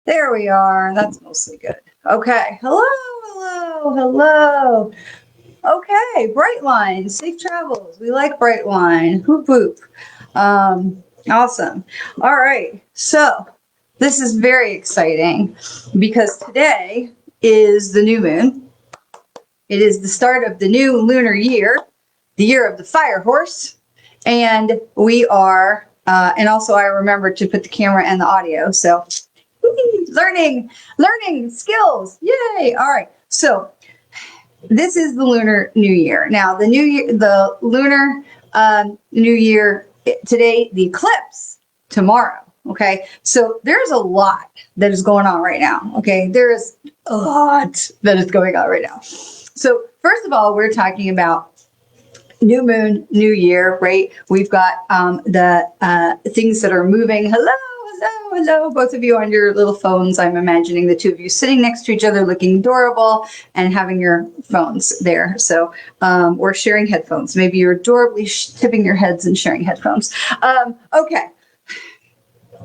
There we are. That's mostly good. Okay. Hello, hello, hello. Okay. Bright line. Safe travels. We like bright line. Hoop hoop. Awesome. All right. So this is very exciting because today is the new moon. It is the start of the new lunar year, the year of the fire horse. And we are, and also I remembered to put the camera and the audio. So learning skills. Yay. All right. So this is the lunar new year. Now the new year, the lunar new year today, the eclipse tomorrow. Okay. So there's a lot that is going on right now. Okay. There is a lot that is going on right now. So first of all, we're talking about new moon, new year, right? We've got the things that are moving. Hello, both of you on your little phones. I'm imagining the two of you sitting next to each other, looking adorable, and having your phones there. So, or sharing headphones. Maybe you're adorably tipping your heads and sharing headphones. Okay.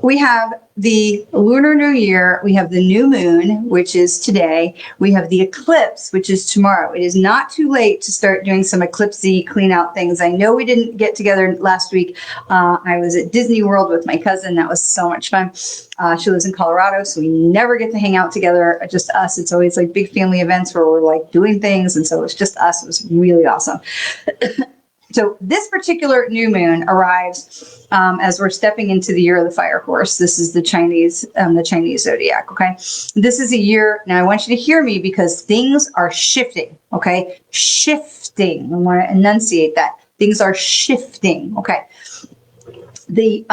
We have the lunar new year. We have the new moon, which is today. We have the eclipse, which is tomorrow. It is not too late to start doing some eclipsey clean out things. I know we didn't get together last week. I was at Disney World with my cousin. That was so much fun. She lives in Colorado, so we never get to hang out together, just us. It's always like big family events where we're like doing things. And so it's just us. It was really awesome. So this particular new moon arrives as we're stepping into the year of the fire horse. This is the Chinese zodiac. Okay, this is a year. Now I want you to hear me because things are shifting. Okay, shifting. I want to enunciate that things are shifting. Okay, the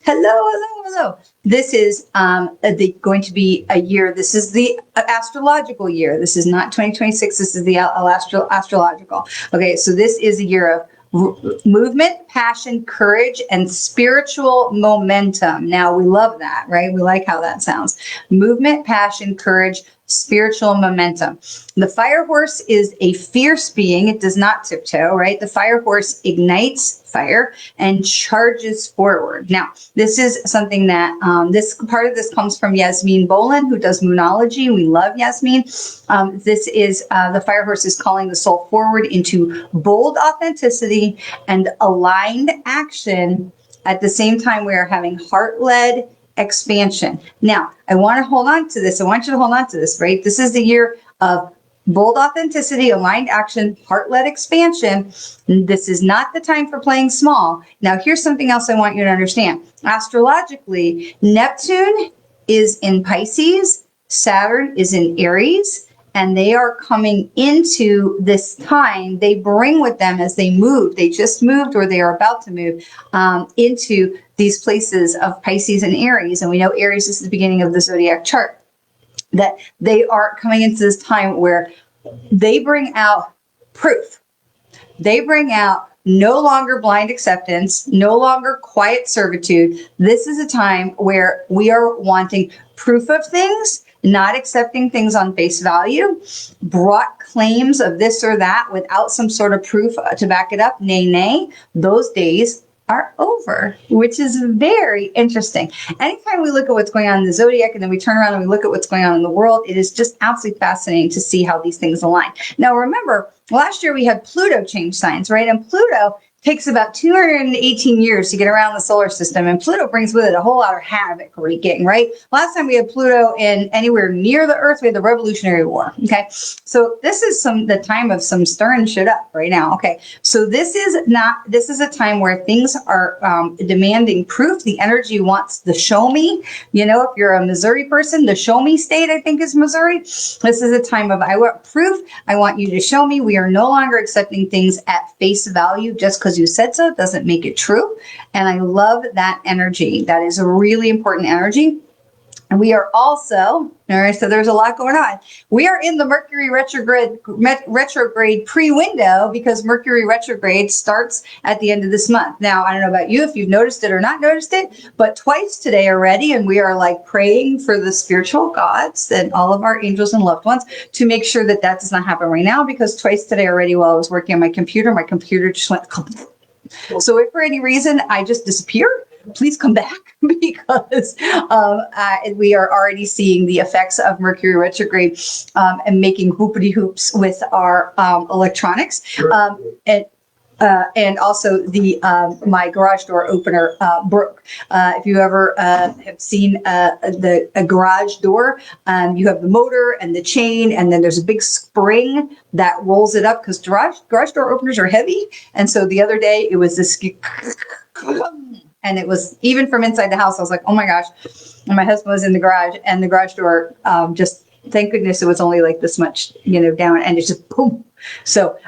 hello. This is going to be a year. This is the astrological year. This is not 2026. This is the astrological. Okay, so this is a year of movement, passion, courage, and spiritual momentum. Now we love that, right? We like how that sounds. Movement, passion, courage, spiritual momentum. The fire horse is a fierce being. It does not tiptoe, right? The fire horse ignites fire and charges forward. Now, this is something that this part of this comes from Yasmin Boland, who does Moonology. We love Yasmin. This is the fire horse is calling the soul forward into bold authenticity and aligned action. At the same time, we are having heart-led expansion. Now, I want to hold on to this. I want you to hold on to this, right? This is the year of bold authenticity, aligned action, heart-led expansion. This is not the time for playing small. Now, here's something else I want you to understand. Astrologically, Neptune is in Pisces, Saturn is in Aries, and they are coming into this time. They bring with them as they move, they just moved or they are about to move into these places of Pisces and Aries. And we know Aries is the beginning of the zodiac chart. That they are coming into this time where they bring out proof. They bring out no longer blind acceptance, no longer quiet servitude. This is a time where we are wanting proof of things, not accepting things on face value, brought claims of this or that without some sort of proof to back it up. Nay. Those days are over, which is very interesting. Anytime we look at what's going on in the zodiac and then we turn around and we look at what's going on in the world, it is just absolutely fascinating to see how these things align. Now, remember, last year we had Pluto change signs, right? And Pluto takes about 218 years to get around the solar system, and Pluto brings with it a whole lot of havoc wreaking, right? Last time we had Pluto in anywhere near the Earth, we had the Revolutionary War, okay? So this is the time of some stirring shit up right now, okay? So this is a time where things are demanding proof. The energy wants the show me. You know, if you're a Missouri person, the show me state, I think, is Missouri. This is a time of, I want proof. I want you to show me. We are no longer accepting things at face value just because you said so doesn't make it true. And I love that energy. That is a really important energy. And we are also, all right, so there's a lot going on. We are in the Mercury retrograde pre-window because Mercury retrograde starts at the end of this month. Now, I don't know about you if you've noticed it or not noticed it, but twice today already, and we are like praying for the spiritual gods and all of our angels and loved ones to make sure that that does not happen right now, because twice today already while I was working on my computer just went. So if for any reason I just disappear, please come back because we are already seeing the effects of Mercury retrograde and making hoopity hoops with our electronics. And also the my garage door opener broke. If you ever have seen a garage door, you have the motor and the chain, and then there's a big spring that rolls it up because garage door openers are heavy. And so the other day it was this, and it was even from inside the house. I was like, oh my gosh! And my husband was in the garage, and the garage door just, thank goodness it was only like this much, down, and it's just boom. So.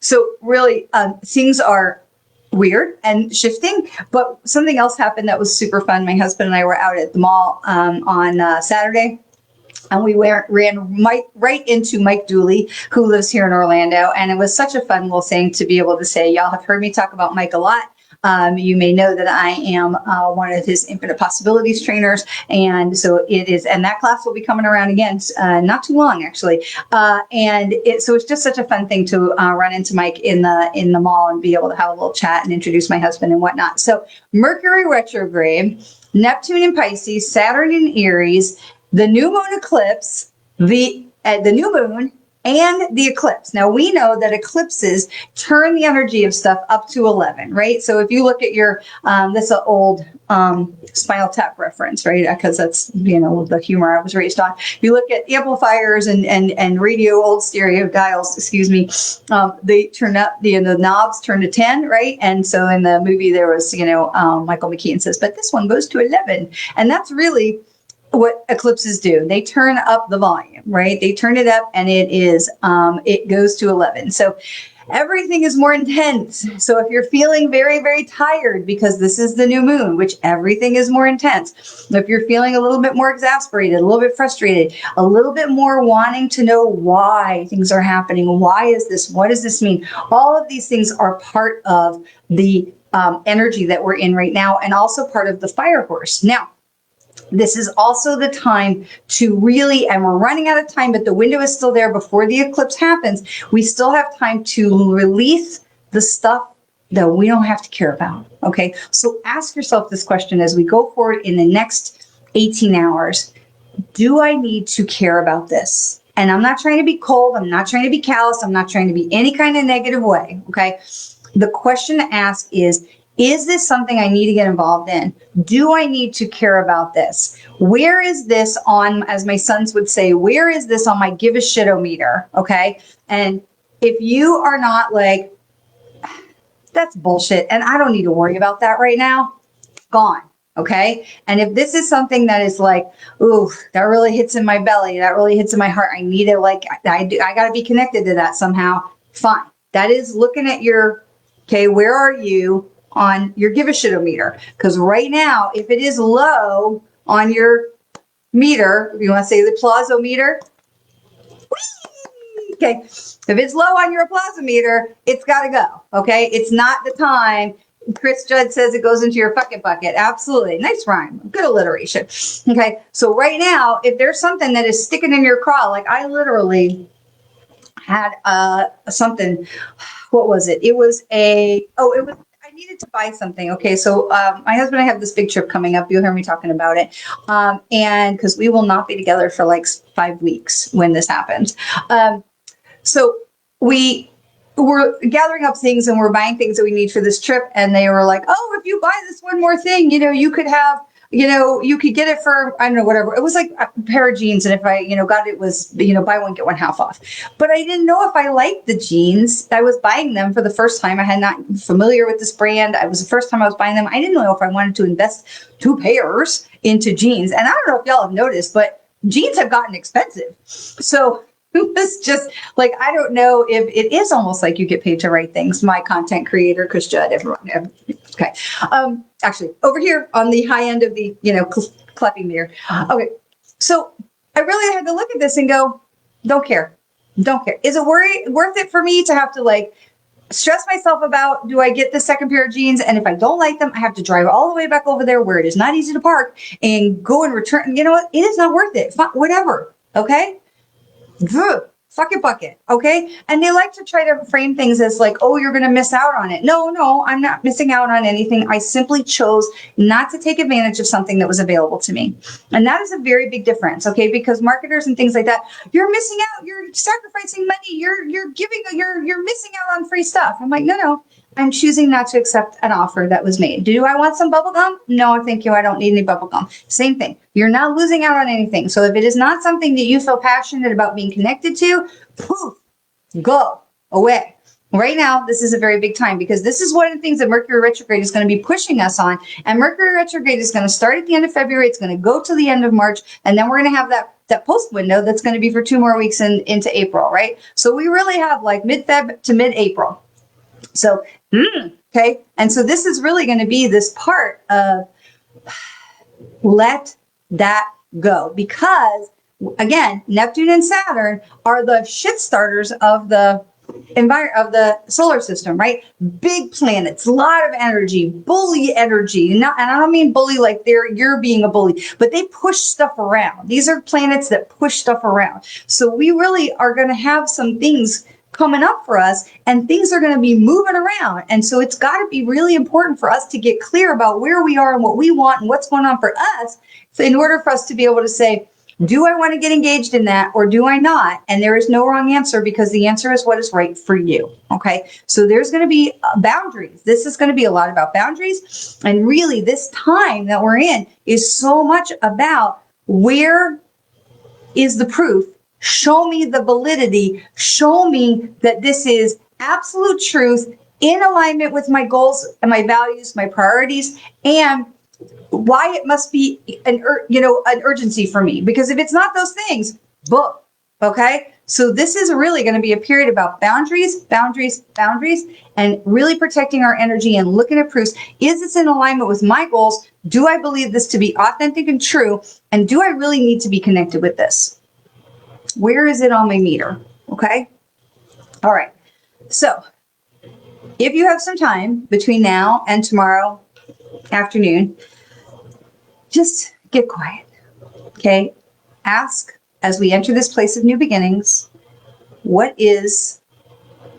So really, things are weird and shifting, but something else happened that was super fun. My husband and I were out at the mall on Saturday, and we ran right into Mike Dooley, who lives here in Orlando. And it was such a fun little thing to be able to say, y'all have heard me talk about Mike a lot. You may know that I am one of his Infinite Possibilities trainers. And so it is, and that class will be coming around again, not too long actually. So it's just such a fun thing to run into Mike in the mall and be able to have a little chat and introduce my husband and whatnot. So Mercury retrograde, Neptune in Pisces, Saturn in Aries, the new moon eclipse, the new moon, and the eclipse. Now, we know that eclipses turn the energy of stuff up to 11, right? So if you look at your, this is an old Spinal Tap reference, right? Because that's, the humor I was raised on. You look at amplifiers and radio, old stereo dials, they turn up, the knobs turn to 10, right? And so in the movie there was, Michael McKean says, but this one goes to 11. And that's really what eclipses do. They turn up the volume, right? They turn it up, and it goes to 11. So everything is more intense. So if you're feeling very, very tired because this is the new moon, which everything is more intense. If you're feeling a little bit more exasperated, a little bit frustrated, a little bit more wanting to know why things are happening. Why is this? What does this mean? All of these things are part of the energy that we're in right now, and also part of the fire horse. Now, this is also the time to really, and we're running out of time, but the window is still there before the eclipse happens. We still have time to release the stuff that we don't have to care about. Okay. So ask yourself this question as we go forward in the next 18 hours. Do I need to care about this? And I'm not trying to be cold. I'm not trying to be callous. I'm not trying to be any kind of negative way. Okay. The question to ask is this something I need to get involved in? Do I need to care about this? Where is this on, as my sons would say, where is this on my give a shit-o-meter? Okay. And if you are not like, that's bullshit, and I don't need to worry about that right now, gone. Okay. And if this is something that is like, ooh, that really hits in my belly, that really hits in my heart, I need to I got to be connected to that somehow. Fine. That is looking at okay, where are you on your give a shit-o-meter? Because right now, if it is low on your meter, if you want to say the applausometer, okay, if it's low on your applausometer, it's got to go. Okay, it's not the time. Chris Judd says it goes into your fucking bucket. Absolutely. Nice rhyme. Good alliteration. Okay, so right now, if there's something that is sticking in your craw, like I literally had something, what was it? It was I needed to buy something. Okay. So, my husband and I have this big trip coming up. You'll hear me talking about it. And cause we will not be together for like 5 weeks when this happens. So we were gathering up things and we're buying things that we need for this trip. And they were like, oh, if you buy this one more thing, you could have, you could get it for, I don't know, whatever. It was like a pair of jeans. And if I, got it was, buy one, get one half off. But I didn't know if I liked the jeans. I was buying them for the first time. I had not familiar with this brand. It was the first time I was buying them. I didn't know if I wanted to invest 2 pairs into jeans. And I don't know if y'all have noticed, but jeans have gotten expensive. So it was just like, I don't know if it is almost like you get paid to write things. My content creator, Chris Judd, everyone. Okay. Actually, over here on the high end of the, clapping meter. Okay. So I really had to look at this and go, don't care. Don't care. Is it worth it for me to have to stress myself about, do I get the second pair of jeans? And if I don't like them, I have to drive all the way back over there where it is not easy to park and go and return. You know what? It is not worth it. Fine, whatever. Okay. fuck it bucket, okay? And they like to try to frame things as like, oh, you're going to miss out on it. No, I'm not missing out on anything. I simply chose not to take advantage of something that was available to me. And that is a very big difference, okay? Because marketers and things like that, you're missing out, you're sacrificing money, you're missing out on free stuff. I'm like, no, I'm choosing not to accept an offer that was made. Do I want some bubble gum? No, thank you. I don't need any bubble gum. Same thing. You're not losing out on anything. So if it is not something that you feel passionate about being connected to, poof, go away. Right now, this is a very big time because this is one of the things that Mercury retrograde is going to be pushing us on. And Mercury retrograde is going to start at the end of February. It's going to go to the end of March. And then we're going to have that post window that's going to be for 2 more weeks into April, right? So we really have like mid-Feb to mid-April. So, okay. And so this is really going to be this part of let that go, because again, Neptune and Saturn are the shit starters of the solar system, right? Big planets, a lot of energy, bully energy. And I don't mean bully like you're being a bully, but they push stuff around. These are planets that push stuff around. So we really are going to have some things coming up for us, and things are going to be moving around. And so it's got to be really important for us to get clear about where we are and what we want and what's going on for us. So in order for us to be able to say, do I want to get engaged in that or do I not? And there is no wrong answer, because the answer is what is right for you. Okay. So there's going to be boundaries. This is going to be a lot about boundaries. And really this time that we're in is so much about where is the proof. Show me the validity. Show me that this is absolute truth in alignment with my goals and my values, my priorities, and why it must be an urgency for me. Because if it's not those things, book. Okay. So this is really going to be a period about boundaries, and really protecting our energy and looking at proofs. Is this in alignment with my goals? Do I believe this to be authentic and true? And do I really need to be connected with this? Where is it on my meter? Okay. All right. So if you have some time between now and tomorrow afternoon, just get quiet. Okay. Ask, as we enter this place of new beginnings, what is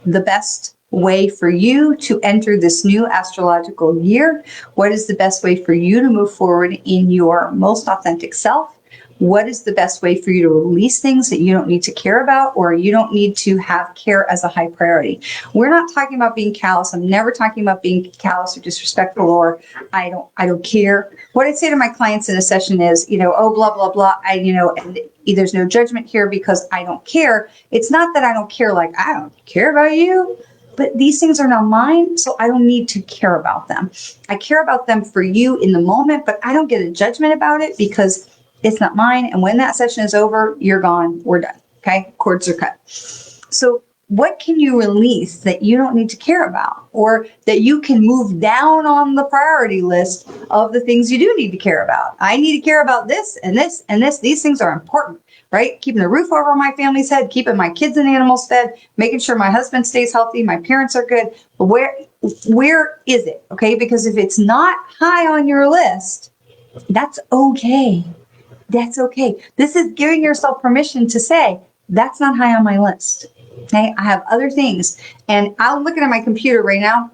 the best way for you to enter this new astrological year? What is the best way for you to move forward in your most authentic self? What is the best way for you to release things that you don't need to care about, or you don't need to have care as a high priority? We're not talking about being callous. I'm never talking about being callous or disrespectful or I don't care. What I say to my clients in a session is, oh, blah, blah, blah. And there's no judgment here because I don't care. It's not that I don't care, like I don't care about you, but these things are not mine, so I don't need to care about them. I care about them for you in the moment, but I don't get a judgment about it because it's not mine. And when that session is over, you're gone. We're done. Okay. Cords are cut. So what can you release that you don't need to care about, or that you can move down on the priority list of the things you do need to care about? I need to care about this and this and this. These things are important, right? Keeping the roof over my family's head, keeping my kids and animals fed, making sure my husband stays healthy, my parents are good. But where is it? Okay. Because if it's not high on your list, that's okay. That's okay. This is giving yourself permission to say, that's not high on my list. Okay. I have other things. And I'm looking at my computer right now.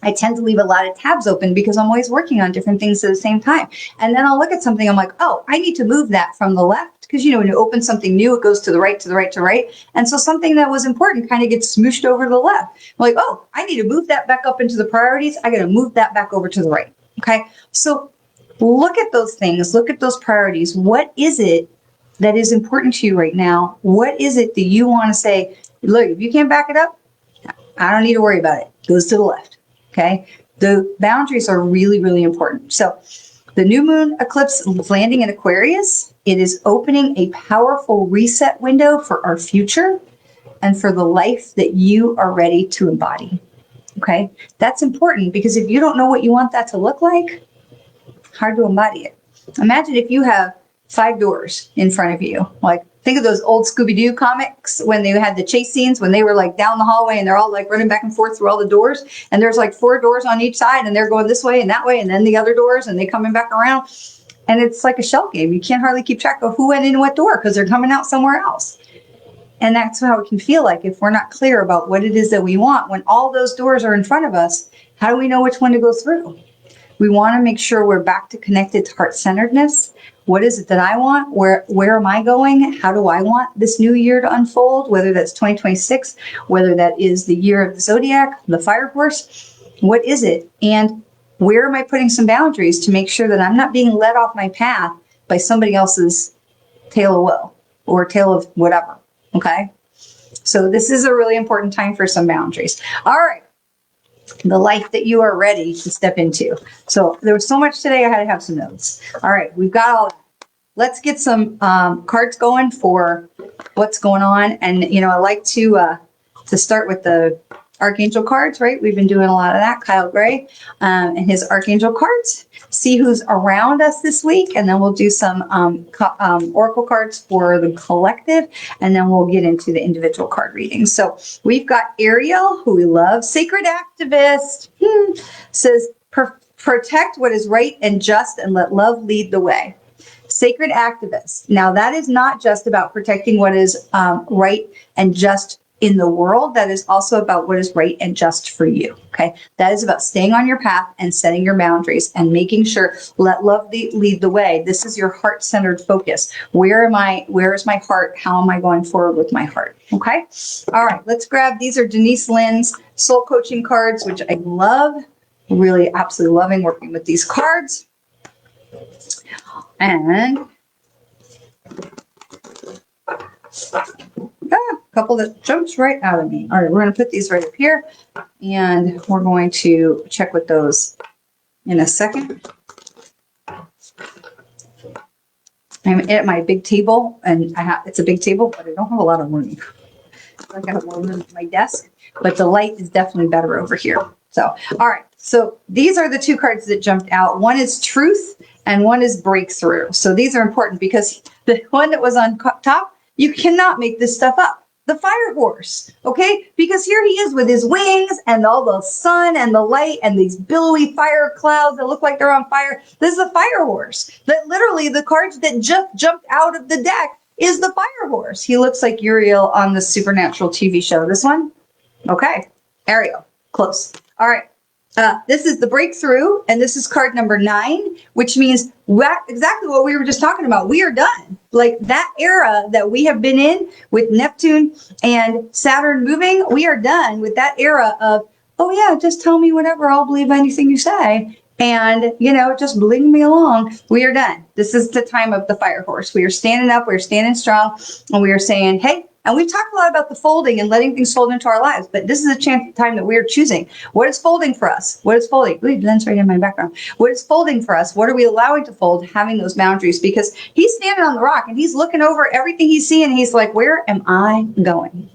I tend to leave a lot of tabs open because I'm always working on different things at the same time. And then I'll look at something. I'm like, oh, I need to move that from the left. Because, when you open something new, it goes to the right, to the right, to the right. And so something that was important kind of gets smooshed over to the left. I'm like, oh, I need to move that back up into the priorities. I got to move that back over to the right. Okay. So look at those things. Look at those priorities. What is it that is important to you right now? What is it that you want to say, look, if you can't back it up, I don't need to worry about it. It goes to the left. Okay. The boundaries are really, really important. So the new moon eclipse is landing in Aquarius. It is opening a powerful reset window for our future and for the life that you are ready to embody. Okay. That's important, because if you don't know what you want that to look like, hard to embody it. Imagine if you have 5 doors in front of you. Like, think of those old Scooby-Doo comics when they had the chase scenes, when they were like down the hallway and they're all like running back and forth through all the doors. And there's like 4 doors on each side and they're going this way and that way. And then the other doors and they coming back around. And it's like a shell game. You can't hardly keep track of who went in what door because they're coming out somewhere else. And that's how it can feel like if we're not clear about what it is that we want. When all those doors are in front of us, how do we know which one to go through? We want to make sure we're back to connected to heart-centeredness. What is it that I want? Where am I going? How do I want this new year to unfold? Whether that's 2026, whether that is the year of the zodiac, the fire horse, what is it? And where am I putting some boundaries to make sure that I'm not being led off my path by somebody else's tale of woe or tale of whatever, okay? So this is a really important time for some boundaries. All right. The life that you are ready to step into. So there was so much today, I had to have some notes. All right, we've got all that. Let's get some cards going for what's going on. And, you know, I like to start with the Archangel cards, right? We've been doing a lot of that. Kyle Gray and his Archangel cards. See who's around us this week. And then we'll do some Oracle cards for the collective. And then we'll get into the individual card readings. So we've got Ariel, who we love. Sacred Activist says, protect what is right and just and let love lead the way. Sacred Activist. Now, that is not just about protecting what is right and just in the world. That is also about what is right and just for you. Okay. That is about staying on your path and setting your boundaries and making sure let love lead the way. This is your heart-centered focus. Where is my heart? How am I going forward with my heart? Okay. All right. Let's grab, these are Denise Lynn's soul coaching cards, which I love. Really absolutely loving working with these cards. And a couple that jumps right out of me. All right, we're going to put these right up here, and we're going to check with those in a second. I'm at my big table, and it's a big table, but I don't have a lot of room. Like I have more room at my desk, but the light is definitely better over here. So, all right. So these are the two cards that jumped out. One is Truth, and one is Breakthrough. So these are important because the one that was on top, you cannot make this stuff up. The fire horse, okay? Because here he is with his wings and all the sun and the light and these billowy fire clouds that look like they're on fire. This is a fire horse. That literally the cards that just jumped out of the deck is the fire horse. He looks like Uriel on the Supernatural TV show. This one? Okay. Ariel. Close. All right. This is the Breakthrough, and this is card number 9, which means exactly what we were just talking about. We are done. Like that era that we have been in with Neptune and Saturn moving, we are done with that era of, oh yeah, just tell me whatever, I'll believe anything you say. And, you know, just bling me along. We are done. This is the time of the fire horse. We are standing up, we're standing strong, and we are saying, hey, and we've talked a lot about the folding and letting things fold into our lives, but this is a time that we're choosing. What is folding for us? What is folding? Ooh, Glenn's right in my background. What is folding for us? What are we allowing to fold? Having those boundaries, because he's standing on the rock and he's looking over everything he's seeing. He's like, where am I going?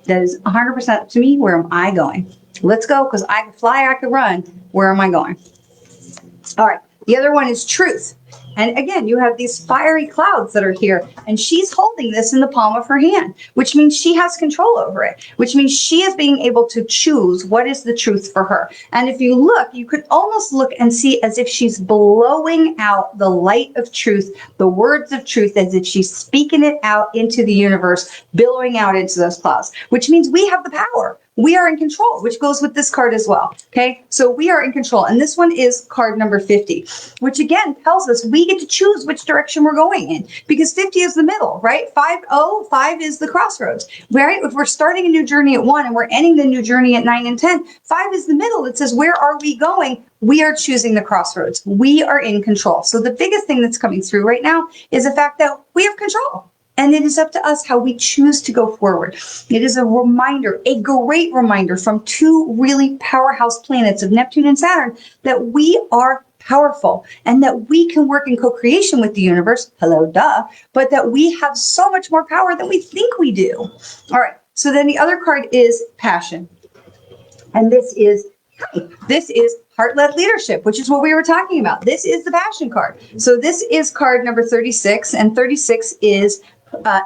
That is 100% to me. Where am I going? Let's go, because I can fly, I can run. Where am I going? All right. The other one is Truth. And again, you have these fiery clouds that are here, and she's holding this in the palm of her hand, which means she has control over it, which means she is being able to choose what is the truth for her. And if you look, you could almost look and see as if she's blowing out the light of truth, the words of truth, as if she's speaking it out into the universe, billowing out into those clouds, which means we have the power. We are in control, which goes with this card as well. Okay, so we are in control. And this one is card number 50, which again tells us we get to choose which direction we're going in, because 50 is the middle, right? 5 is the crossroads, right? If we're starting a new journey at 1 and we're ending the new journey at 9 and 10, 5 is the middle. It says, where are we going? We are choosing the crossroads. We are in control. So the biggest thing that's coming through right now is the fact that we have control. And it is up to us how we choose to go forward. It is a reminder, a great reminder from two really powerhouse planets of Neptune and Saturn that we are powerful and that we can work in co-creation with the universe. Hello, duh. But that we have so much more power than we think we do. All right. So then the other card is Passion. And this is Heart-Led Leadership, which is what we were talking about. This is the Passion card. So this is card number 36, and 36 is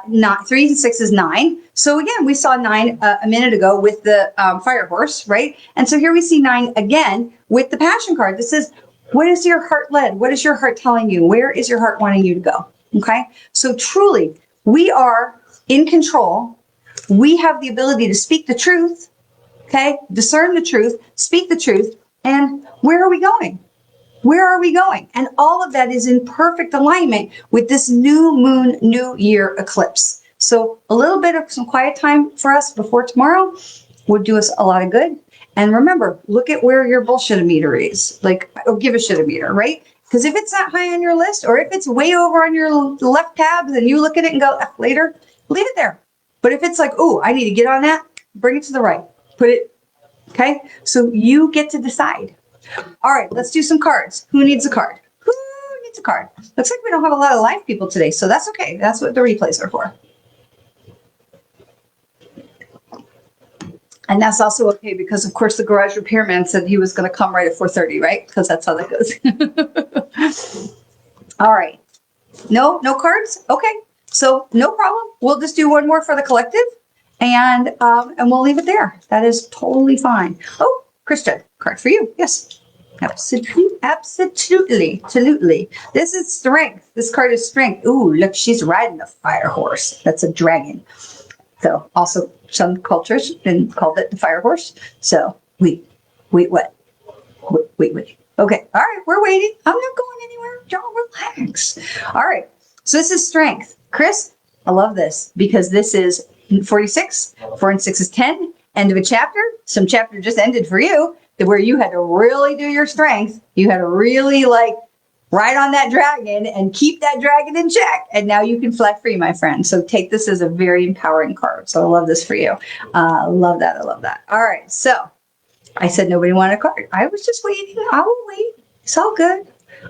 not 3 and 6 is 9. So again, we saw 9 a minute ago with the fire horse, right? And so here we see 9 again with the Passion card. This is, what is your heart led? What is your heart telling you? Where is your heart wanting you to go? Okay. So truly, we are in control we have the ability to speak the truth, okay? Discern the truth, speak the truth, and where are we going? Where are we going? And all of that is in perfect alignment with this new moon, new year eclipse. So a little bit of some quiet time for us before tomorrow would do us a lot of good. And remember, look at where your bullshit meter is. Like, or give a shit meter, right? Because if it's not high on your list, or if it's way over on your left tab, then you look at it and go, later, leave it there. But if it's like, oh, I need to get on that, bring it to the right. Put it, okay? So you get to decide. All right, let's do some cards. Who needs a card? Who needs a card? Looks like we don't have a lot of live people today, so that's okay. That's what the replays are for. And that's also okay because, of course, the garage repairman said he was going to come right at 4:30, right? Because that's how that goes. All right. No cards? Okay. So no problem. We'll just do one more for the collective, and we'll leave it there. That is totally fine. Oh, Krista, card for you. Yes. Absolutely. This is strength. This card is strength. Ooh, look, she's riding a fire horse. That's a dragon. So also some cultures then called it the fire horse. So wait, what? Wait. Okay, all right, we're waiting. I'm not going anywhere. Y'all relax. All right, so this is strength. Chris, I love this because this is 46. 4 and 6 is 10. End of a chapter. Some chapter just ended for you where you had to really do your strength. You had to really ride on that dragon and keep that dragon in check. And now you can fly free, my friend. So take this as a very empowering card. So I love this for you. Love that. I love that. All right. So I said nobody wanted a card. I was just waiting. I will wait. It's all good.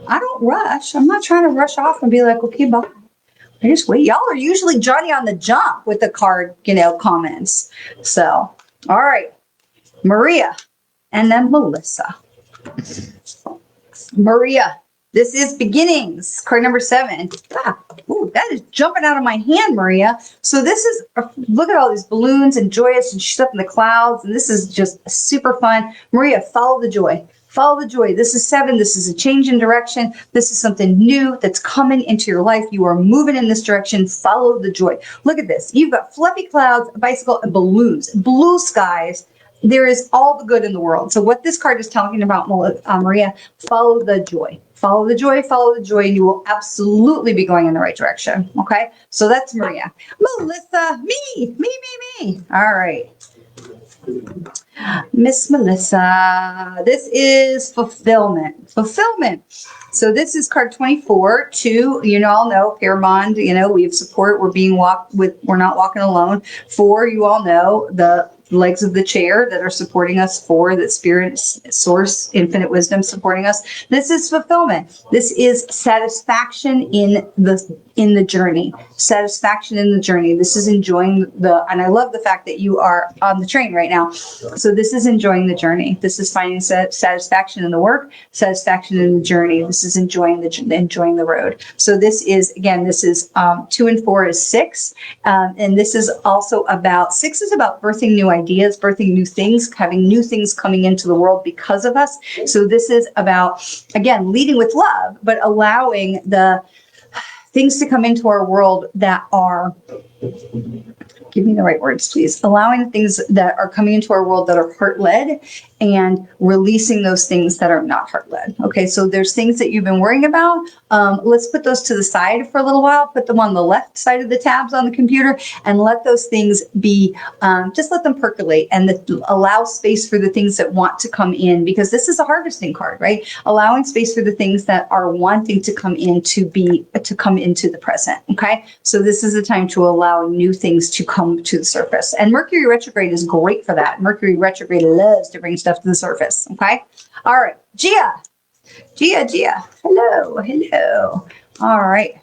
I don't rush. I'm not trying to rush off and be like, okay, bye. I just wait. Y'all are usually Johnny on the jump with the card, comments. So, all right. Maria and then Melissa. Maria. This is beginnings, card number 7. Ooh, that is jumping out of my hand, Maria. So this is, look at all these balloons and joyous and shit up in the clouds. And this is just super fun. Maria, follow the joy. Follow the joy. This is 7. This is a change in direction. This is something new that's coming into your life. You are moving in this direction. Follow the joy. Look at this. You've got fluffy clouds, a bicycle, and balloons. Blue skies. There is all the good in the world. So what this card is talking about, Maria, follow the joy. Follow the joy, and you will absolutely be going in the right direction. Okay? So that's Maria. Melissa, me. All right. Miss Melissa, this is fulfillment. So this is card 24. 2, you all know, Paramond, we have support. We're being walked with, we're not walking alone. 4, you all know, the legs of the chair that are supporting us. 4, that spirit, source, infinite wisdom supporting us. This is fulfillment. This is satisfaction in the journey. Satisfaction in the journey. This is enjoying and I love the fact that you are on the train right now. So this is enjoying the journey. This is finding satisfaction in the work, satisfaction in the journey. This is enjoying the road. So this is, again, 2 and 4 is 6. And this is also about, 6 is about birthing new ideas, birthing new things, having new things coming into the world because of us. So this is about, again, leading with love, but allowing the things to come into our world that are, give me the right words, please. Allowing things that are coming into our world that are heart-led and releasing those things that are not heart-led. Okay, so there's things that you've been worrying about. Let's put those to the side for a little while. Put them on the left side of the tabs on the computer and let those things be, just let them percolate and allow space for the things that want to come in, because this is a harvesting card, right? Allowing space for the things that are wanting to come in to come into the present. Okay, so this is a time to allow new things to come to the surface. And Mercury retrograde is great for that. Mercury retrograde loves to bring stuff to the surface. Okay. All right. Gia. Hello. All right.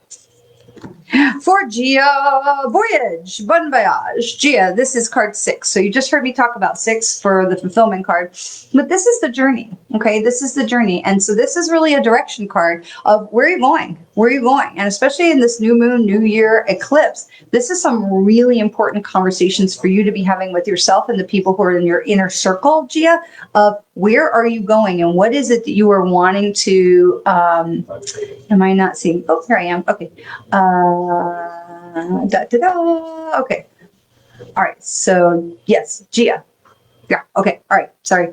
For Gia, voyage, bon voyage. Gia, this is card 6. So you just heard me talk about 6 for the fulfillment card, but this is the journey. Okay, this is the journey. And so this is really a direction card of where you're going, And especially in this new moon, new year eclipse, this is some really important conversations for you to be having with yourself and the people who are in your inner circle, Gia, of where are you going and what is it that you are wanting to, am I not seeing? Oh, here I am. Okay. Okay. All right. So yes, Gia. Yeah. Okay. All right. Sorry.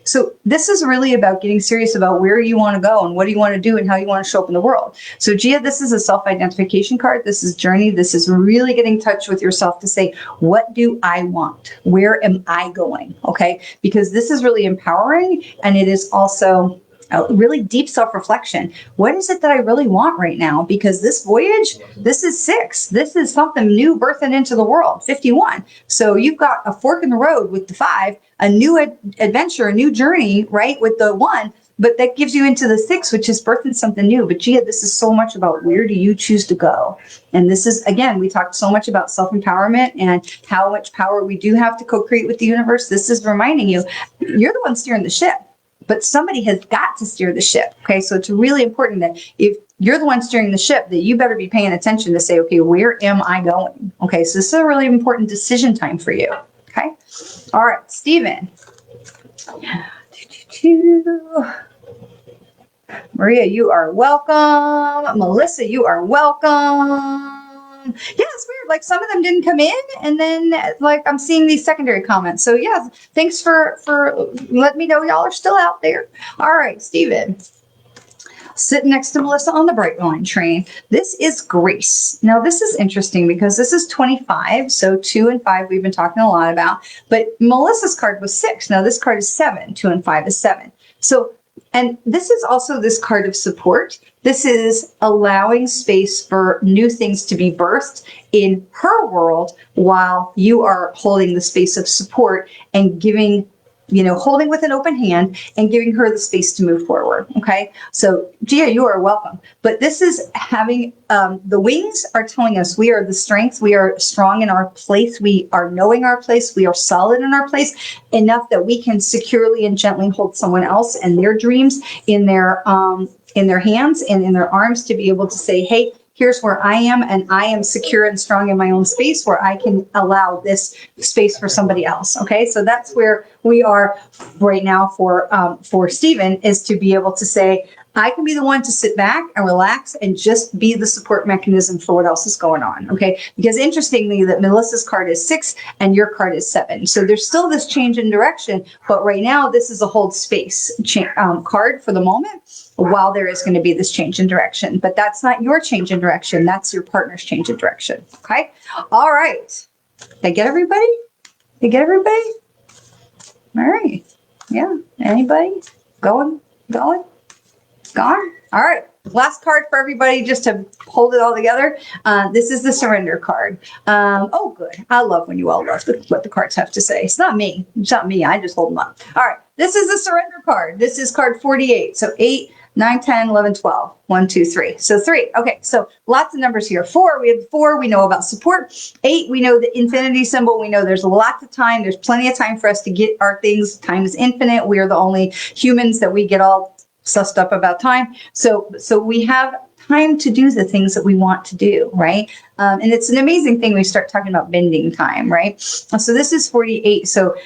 So this is really about getting serious about where you want to go and what do you want to do and how you want to show up in the world. So Gia, this is a self-identification card. This is journey. This is really getting in touch with yourself to say, what do I want? Where am I going? Okay. Because this is really empowering, and it is also a really deep self-reflection. What is it that I really want right now? Because this voyage, this is 6. This is something new birthing into the world, 51. So you've got a fork in the road with the 5, a new adventure, a new journey, right, with the 1. But that gives you into the 6, which is birthing something new. But Gia, this is so much about where do you choose to go? And this is, again, we talked so much about self-empowerment and how much power we do have to co-create with the universe. This is reminding you, you're the one steering the ship. But somebody has got to steer the ship. Okay, so it's really important that if you're the one steering the ship, that you better be paying attention to say, okay, where am I going? Okay, so this is a really important decision time for you. Okay, all right, Stephen. Maria, you are welcome. Melissa, you are welcome. Yeah, it's weird. Like some of them didn't come in, and then like I'm seeing these secondary comments. So yeah, thanks for letting me know y'all are still out there. All right, Stephen. Sitting next to Melissa on the Bright Line train. This is Grace. Now, this is interesting because this is 25. So 2 and 5 we've been talking a lot about. But Melissa's card was 6. Now, this card is 7. 2 and 5 is 7. So, and this is also this card of support. This is allowing space for new things to be birthed in her world while you are holding the space of support and giving, holding with an open hand and giving her the space to move forward. Okay. So Gia, you are welcome. But this is having, the wings are telling us we are the strength. We are strong in our place. We are knowing our place. We are solid in our place enough that we can securely and gently hold someone else and their dreams in their hands and in their arms to be able to say, hey, here's where I am, and I am secure and strong in my own space where I can allow this space for somebody else. Okay, so that's where we are right now for Stephen, is to be able to say, I can be the one to sit back and relax and just be the support mechanism for what else is going on. Okay, because interestingly, that Melissa's card is 6 and your card is 7. So there's still this change in direction, but right now this is a hold space card for the moment, while there is going to be this change in direction. But that's not your change in direction. That's your partner's change in direction. Okay. All right. Did I get everybody? Did I get everybody? All right. Yeah. Anybody? Going? Gone? All right. Last card for everybody, just to hold it all together. This is the surrender card. Oh, good. I love when you all love what the cards have to say. It's not me. It's not me. I just hold them up. All right. This is the surrender card. This is card 48. So 8, 9, 10, 11, 12. 1, 2, 3. So 3. Okay. So lots of numbers here. 4. We have 4. We know about support. 8. We know the infinity symbol. We know there's lots of time. There's plenty of time for us to get our things. Time is infinite. We are the only humans that we get all sussed up about time. So we have time to do the things that we want to do, right? And it's an amazing thing. We start talking about bending time, right? So this is 48. So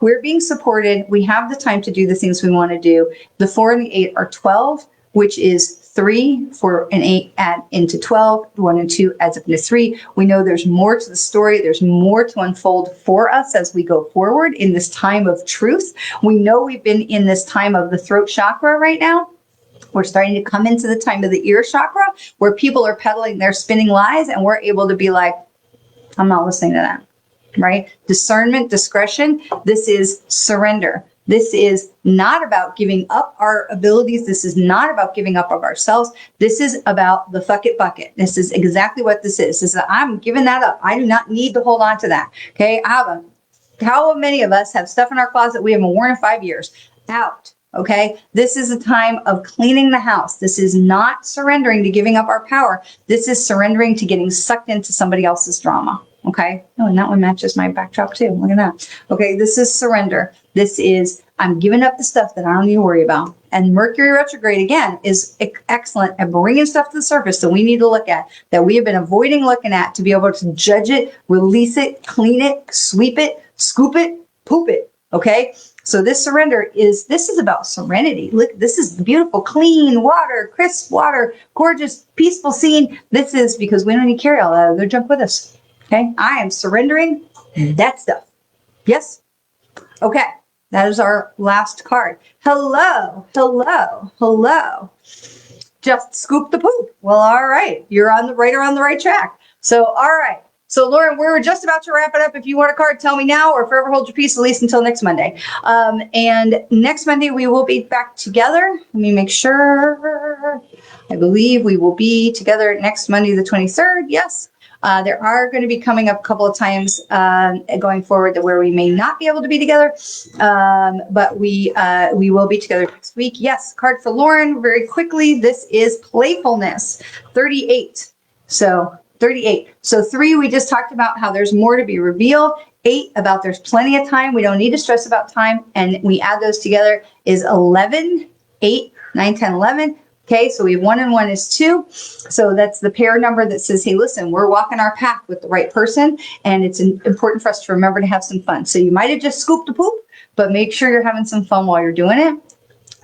we're being supported. We have the time to do the things we want to do. The 4 and the 8 are 12, which is 3, 4 and 8 add into 12. 1 and 2 adds up into 3. We know there's more to the story. There's more to unfold for us as we go forward in this time of truth. We know we've been in this time of the throat chakra right now. We're starting to come into the time of the ear chakra, where people are peddling their spinning lies, and we're able to be like, I'm not listening to that, right? Discernment, discretion. This is surrender. This is not about giving up our abilities. This is not about giving up of ourselves. This is about the fuck it bucket. This is exactly what this is. This is, I'm giving that up. I do not need to hold on to that. Okay. How many of us have stuff in our closet we haven't worn in 5 years? Out. Okay. This is a time of cleaning the house. This is not surrendering to giving up our power. This is surrendering to getting sucked into somebody else's drama. Okay. Oh, and that one matches my backdrop too. Look at that. Okay. This is surrender. This is, I'm giving up the stuff that I don't need to worry about. And Mercury retrograde, again, is excellent at bringing stuff to the surface that we need to look at, that we have been avoiding looking at, to be able to judge it, release it, clean it, sweep it, scoop it, poop it. Okay. So this surrender this is about serenity. Look, this is beautiful, clean water, crisp water, gorgeous, peaceful scene. This is because we don't need to carry all that other junk with us. Okay. I am surrendering that stuff. Yes. Okay. That is our last card. Hello. Hello. Hello. Just scoop the poop. Well, all right. You're on the right track. So, all right. So, Lauren, we're just about to wrap it up. If you want a card, tell me now, or forever hold your peace, at least until next Monday. And next Monday, we will be back together. Let me make sure. I believe we will be together next Monday, the 23rd. Yes. There are going to be coming up a couple of times going forward where we may not be able to be together, but we will be together next week. Yes, card for Lauren very quickly. This is playfulness, 38. So 38. So 3, we just talked about how there's more to be revealed. 8, about there's plenty of time. We don't need to stress about time. And we add those together is 11, 8, 9, 10, 11. Okay, so we have 1 and 1 is 2. So that's the pair number that says, hey, listen, we're walking our path with the right person, and it's important for us to remember to have some fun. So you might have just scooped the poop, but make sure you're having some fun while you're doing it.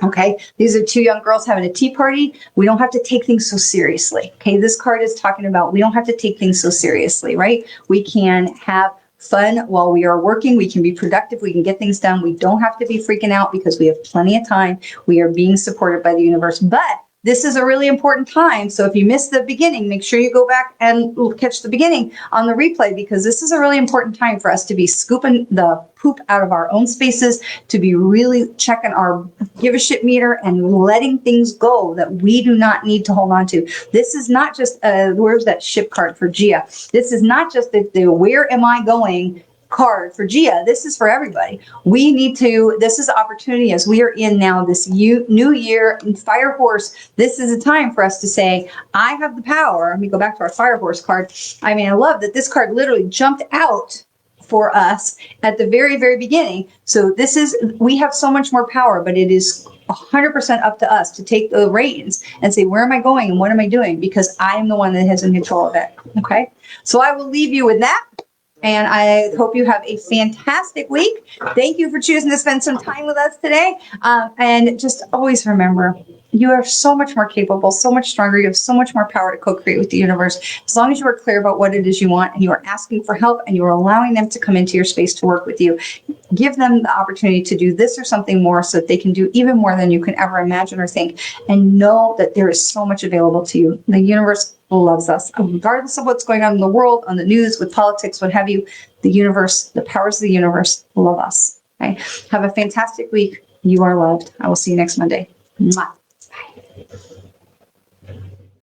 Okay, these are 2 young girls having a tea party. We don't have to take things so seriously. Okay, this card is talking about we don't have to take things so seriously, right? We can have fun while we are working. We can be productive. We can get things done. We don't have to be freaking out because we have plenty of time. We are being supported by the universe. But this is a really important time. So if you missed the beginning, make sure you go back and catch the beginning on the replay, because this is a really important time for us to be scooping the poop out of our own spaces, to be really checking our give a shit meter and letting things go that we do not need to hold on to. This is not just, where's that ship card for Gia? This is not just the where am I going card for Gia. This is for everybody. We need to, this is an opportunity as we are in now this new year fire horse. This is a time for us to say, I have the power. Let me go back to our fire horse card. I mean, I love that this card literally jumped out for us at the very, very beginning. So this is, we have so much more power, but it is 100% up to us to take the reins and say, where am I going and what am I doing? Because I am the one that has in control of it. Okay. So I will leave you with that. And I hope you have a fantastic week. Thank you for choosing to spend some time with us today. And just always remember, you are so much more capable, so much stronger. You have so much more power to co-create with the universe. As long as you are clear about what it is you want and you are asking for help and you are allowing them to come into your space to work with you, give them the opportunity to do this or something more so that they can do even more than you can ever imagine or think. And know that there is so much available to you. The universe loves us. Regardless of what's going on in the world, on the news, with politics, what have you, the universe, the powers of the universe love us. Okay? Have a fantastic week. You are loved. I will see you next Monday. Mwah.